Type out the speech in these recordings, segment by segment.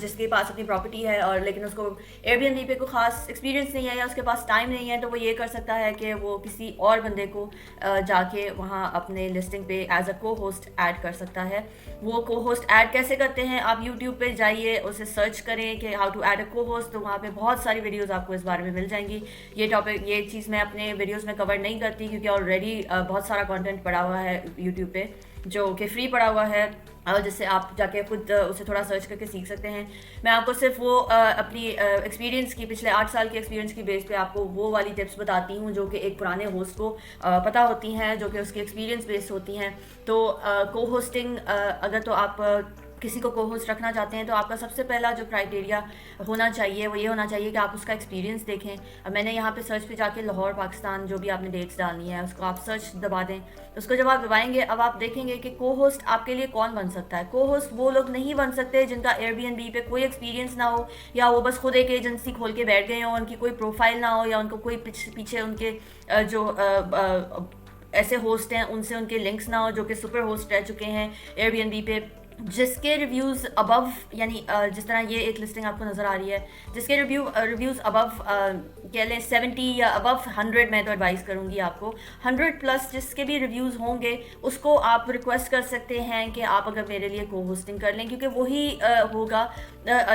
جس کے پاس اپنی پراپرٹی ہے اور لیکن اس کو ایئر بی این بی پہ کوئی خاص ایکسپیرینس نہیں ہے یا اس کے پاس ٹائم نہیں ہے، تو وہ یہ کر سکتا ہے کہ وہ کسی اور بندے کو جا کے وہاں اپنے لسٹنگ پہ ایز اے کو ہوسٹ ایڈ کر سکتا ہے. وہ کو ہوسٹ ایڈ کیسے کرتے ہیں، آپ یوٹیوب پہ جائیے، اسے سرچ کریں کہ ہاؤ ٹو ایڈ اے کو ہوسٹ، تو وہاں پہ بہت ساری ویڈیوز آپ کو اس بارے میں مل جائیں گی. یہ چیز میں اپنے ویڈیوز میں کور نہیں کرتی کیونکہ آلریڈی بہت سارا کانٹینٹ پڑا ہوا ہے یوٹیوب پہ جو کہ فری پڑا ہوا ہے، اور جس سے آپ جا کے خود اسے تھوڑا سرچ کر کے سیکھ سکتے ہیں. میں آپ کو صرف وہ اپنی ایکسپیرینس کی، پچھلے 8 سال کے ایکسپیرینس کی بیس پہ آپ کو وہ والی ٹپس بتاتی ہوں جو کہ ایک پرانے ہوسٹ کو پتہ ہوتی ہیں، جو کہ اس کی ایکسپیرینس بیس ہوتی ہیں. تو کو ہوسٹنگ اگر تو آپ کسی کو کو ہوسٹ رکھنا چاہتے ہیں تو آپ کا سب سے پہلا جو کرائٹیریا ہونا چاہیے وہ یہ ہونا چاہیے کہ آپ اس کا ایکسپیرینس دیکھیں. میں نے یہاں پہ سرچ پہ جا کے لاہور پاکستان جو بھی آپ نے ڈیٹس ڈالنی ہے اس کو آپ سرچ دبا دیں. اس کو جب آپ دبائیں گے اب آپ دیکھیں گے کہ کو ہوسٹ آپ کے لیے کون بن سکتا ہے. کو ہوسٹ وہ لوگ نہیں بن سکتے جن کا ایئر بی این بی پہ کوئی ایکسپیرینس نہ ہو، یا وہ بس خود ایک ایجنسی کھول کے بیٹھ گئے ہوں، ان کی کوئی پروفائل نہ ہو، یا ان کو کوئی پیچھے ان کے جو ایسے ہوسٹ ہیں ان سے ان کے لنکس نہ ہو جو کہ سپر ہوسٹ رہ چکے ہیں ایئر بی این بی پہ، جس کے ریویوز ابو، یعنی جس طرح یہ ایک لسٹنگ آپ کو نظر آ رہی ہے جس کے ریویوز ابو کہہ لیں 70 یا ابو 100، میں تو ایڈوائز کروں گی آپ کو 100+ جس کے بھی ریویوز ہوں گے اس کو آپ ریکویسٹ کر سکتے ہیں کہ آپ اگر میرے لیے کو ہوسٹنگ کر لیں، کیونکہ وہی ہوگا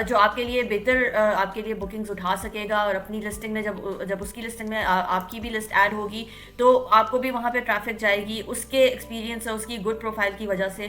جو آپ کے لیے بہتر آپ کے لیے بکنگز اٹھا سکے گا. اور اپنی لسٹنگ میں جب اس کی لسٹنگ میں آپ کی بھی لسٹ ایڈ ہوگی تو آپ کو بھی وہاں پہ ٹریفک جائے گی اس کے ایکسپیرینس اور اس کی گڈ پروفائل کی وجہ سے.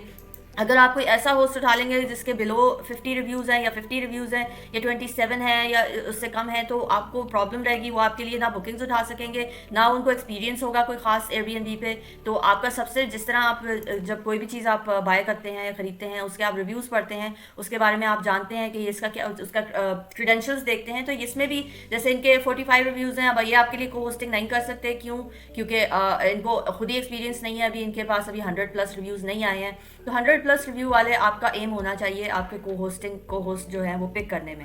اگر آپ کوئی ایسا ہوسٹ اٹھا لیں گے جس کے بلو 50 ریویوز ہیں یا 50 ریویوز ہیں یا 27 ہیں یا اس سے کم ہے، تو آپ کو پرابلم رہے گی. وہ آپ کے لیے نہ بکنگز اٹھا سکیں گے، نہ ان کو ایکسپیرینس ہوگا کوئی خاص ایئر بی این بی پہ. تو آپ کا سب سے، جس طرح آپ جب کوئی بھی چیز آپ بائی کرتے ہیں یا خریدتے ہیں اس کے آپ ریویوز پڑھتے ہیں، اس کے بارے میں آپ جانتے ہیں کہ اس کا کیا، اس کا کریڈینشلز دیکھتے ہیں، تو اس میں بھی جیسے ان کے 45 ریویوز ہیں، اب یہ آپ کے لیے کو ہوسٹنگ نہیں کر سکتے. کیوں؟ کیونکہ ان کو خود ہی ایکسپیرینس نہیں ہے، ابھی ان کے پاس ابھی 100+ ریویوز نہیں آئے ہیں. تو 100+ ریویو والے آپ کا ایم ہونا چاہیے آپ کے کو ہوسٹ جو ہیں وہ پک کرنے میں.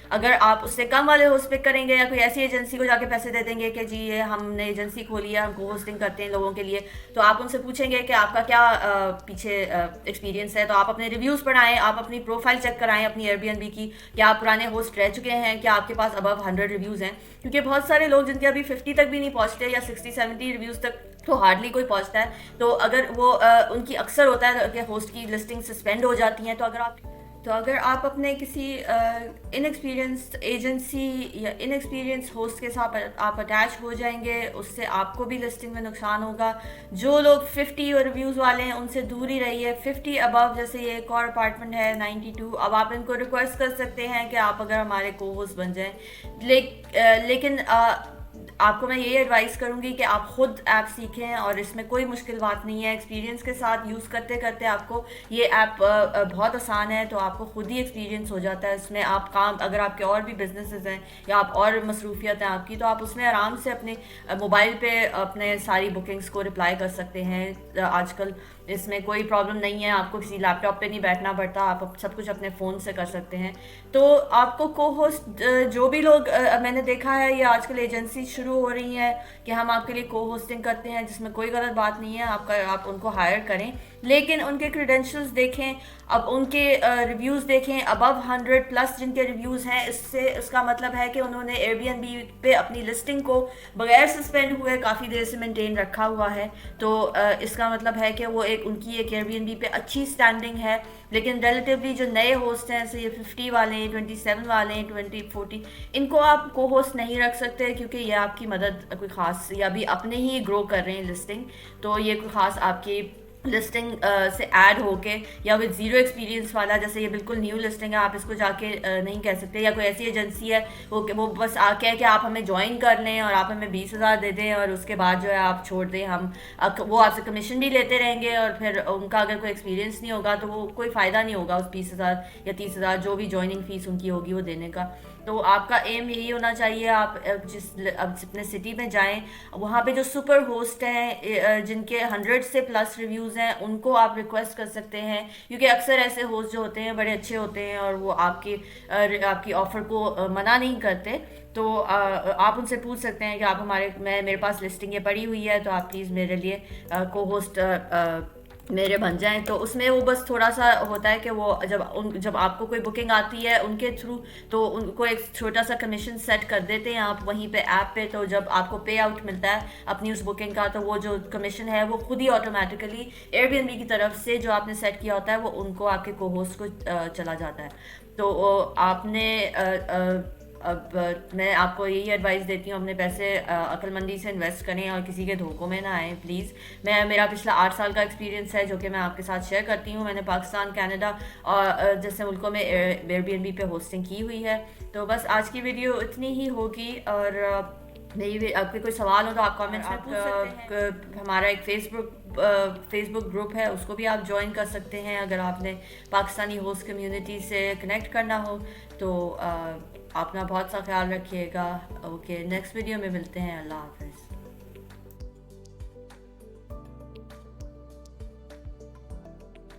اگر آپ اس سے کم والے ہوسٹ پک کریں گے یا کوئی ایسی ایجنسی کو جا کے پیسے دے دیں گے کہ جی یہ ہم نے ایجنسی کھولی ہے، ہم کو ہوسٹنگ کرتے ہیں لوگوں کے لیے، تو آپ ان سے پوچھیں گے کہ آپ کا کیا پیچھے ایکسپیرینس ہے. تو آپ اپنے ریویوز پڑھائیں، آپ اپنی پروفائل چیک کرائیں اپنی ایئر بی این بی کی، کیا آپ پرانے ہوسٹ رہ چکے ہیں، کیا آپ کے پاس ابو 100 ریویوز ہیں. کیونکہ بہت سارے لوگ جن کے ابھی 50 تک بھی نہیں پہنچتے یا 60-70 ریویوز تک تو ہارڈلی کوئی پہنچتا ہے. تو اگر وہ ان کی اکثر ہوتا ہے کہ ہوسٹ کی لسٹنگ سسپینڈ ہو جاتی ہیں. تو اگر آپ اپنے کسی ان ایکسپیرینس ایجنسی یا ان ایکسپیرینس ہوسٹ کے ساتھ آپ اٹیچ ہو جائیں گے، اس سے آپ کو بھی لسٹنگ میں نقصان ہوگا. جو لوگ 50 ریویوز والے ہیں ان سے دور ہی رہیے. 50 ابو، جیسے یہ ایک اور اپارٹمنٹ ہے 92، اب آپ ان کو ریکویسٹ کر سکتے ہیں کہ آپ اگر ہمارے کو ہوسٹ بن جائیں، لیکن آپ کو میں یہ ایڈوائز کروں گی کہ آپ خود ایپ سیکھیں، اور اس میں کوئی مشکل بات نہیں ہے. ایکسپیرینس کے ساتھ یوز کرتے کرتے آپ کو یہ ایپ بہت آسان ہے، تو آپ کو خود ہی ایکسپیرینس ہو جاتا ہے اس میں. آپ کام، اگر آپ کے اور بھی بزنسز ہیں یا آپ اور مصروفیت ہیں آپ کی، تو آپ اس میں آرام سے اپنے موبائل پہ اپنے ساری بکنگز کو رپلائی کر سکتے ہیں. آج کل اس میں کوئی پرابلم نہیں ہے، آپ کو کسی لیپ ٹاپ پہ نہیں بیٹھنا پڑتا، آپ سب کچھ اپنے فون سے کر سکتے ہیں. تو آپ کو کو ہوسٹ جو بھی لوگ میں نے دیکھا ہے، یہ آج کل ایجنسی شروع ہو رہی ہیں کہ ہم آپ کے لیے کو ہوسٹنگ کرتے ہیں، جس میں کوئی غلط بات نہیں ہے. آپ ان کو ہائر کریں، لیکن ان کے کریڈینشلز دیکھیں، اب ان کے ریویوز دیکھیں ابو 100+ جن کے ریویوز ہیں. اس کا مطلب ہے کہ انہوں نے ایئر بی این بی پہ اپنی لسٹنگ کو بغیر سسپینڈ ہوئے کافی دیر سے مینٹین رکھا ہوا ہے. تو اس کا مطلب ہے کہ وہ ان کی ایک ایئر بی این بی پہ اچھی سٹینڈنگ ہے. لیکن ریلیٹیولی جو نئے ہوسٹ ہیں، جیسے یہ 50 والے ہیں، 27 والے ہیں، 40، ان کو آپ کو ہوسٹ نہیں رکھ سکتے کیونکہ یہ آپ کی مدد کوئی خاص، یا بھی اپنے ہی گرو کر رہے ہیں لسٹنگ، تو یہ کوئی خاص آپ کی لسٹنگ سے ایڈ ہو کے یا وتھ زیرو ایکسپیرینس والا، جیسے یہ بالکل نیو لسٹنگ ہے، آپ اس کو جا کے نہیں کہہ سکتے. یا کوئی ایسی ایجنسی ہے وہ بس آ کے کہ آپ ہمیں جوائن کر لیں اور آپ ہمیں 20,000 دے دیں اور اس کے بعد جو ہے آپ چھوڑ دیں، وہ آپ سے کمیشن بھی لیتے رہیں گے، اور پھر ان کا اگر کوئی ایکسپیرینس نہیں ہوگا تو وہ کوئی فائدہ نہیں ہوگا اس 20,000 یا 30,000 جو بھی جوائننگ فیس ان کی ہوگی وہ دینے کا. تو آپ کا ایم یہی ہونا چاہیے، آپ اپنے سٹی میں جائیں، وہاں پہ جو سپر ہوسٹ ہیں جن کے 100 سے پلس ریویوز ہیں ان کو آپ ریکویسٹ کر سکتے ہیں. کیونکہ اکثر ایسے ہوسٹ جو ہوتے ہیں بڑے اچھے ہوتے ہیں اور وہ آپ کی آفر کو منع نہیں کرتے. تو آپ ان سے پوچھ سکتے ہیں کہ آپ میرے پاس لسٹنگ یہ پڑی ہوئی ہے، تو آپ پلیز میرے لیے کو ہوسٹ میرے بن جائیں. تو اس میں وہ بس تھوڑا سا ہوتا ہے کہ وہ جب آپ کو کوئی بکنگ آتی ہے ان کے تھرو تو ان کو ایک چھوٹا سا کمیشن سیٹ کر دیتے ہیں آپ وہیں پہ ایپ پہ. تو جب آپ کو پے آؤٹ ملتا ہے اپنی اس بکنگ کا تو وہ جو کمیشن ہے وہ خود ہی automatically Airbnb کی طرف سے جو آپ نے سیٹ کیا ہوتا ہے وہ ان کو آپ کے کو ہوسٹ کو چلا جاتا ہے. تو آپ نے اب میں آپ کو یہی ایڈوائس دیتی ہوں اپنے پیسے عقل مندی سے انویسٹ کریں اور کسی کے دھوکوں میں نہ آئیں پلیز. میرا پچھلا 8 سال کا ایکسپیرینس ہے جو کہ میں آپ کے ساتھ شیئر کرتی ہوں. میں نے پاکستان، کینیڈا اور جیسے ملکوں میں ایئر بی این بی پہ ہوسٹنگ کی ہوئی ہے. تو بس آج کی ویڈیو اتنی ہی ہوگی. اور میری آپ کے کوئی سوال ہو تو آپ کامنٹس میں پوچھ سکتے ہیں. ہمارا ایک فیس بک گروپ ہے اس کو بھی آپ جوائن کر سکتے ہیں اگر آپ نے پاکستانی ہوسٹ کمیونٹی سے کنیکٹ کرنا ہو. تو اپنا بہت سا خیال رکھیے گا. اوکے نیکسٹ ویڈیو میں ملتے ہیں. اللہ حافظ.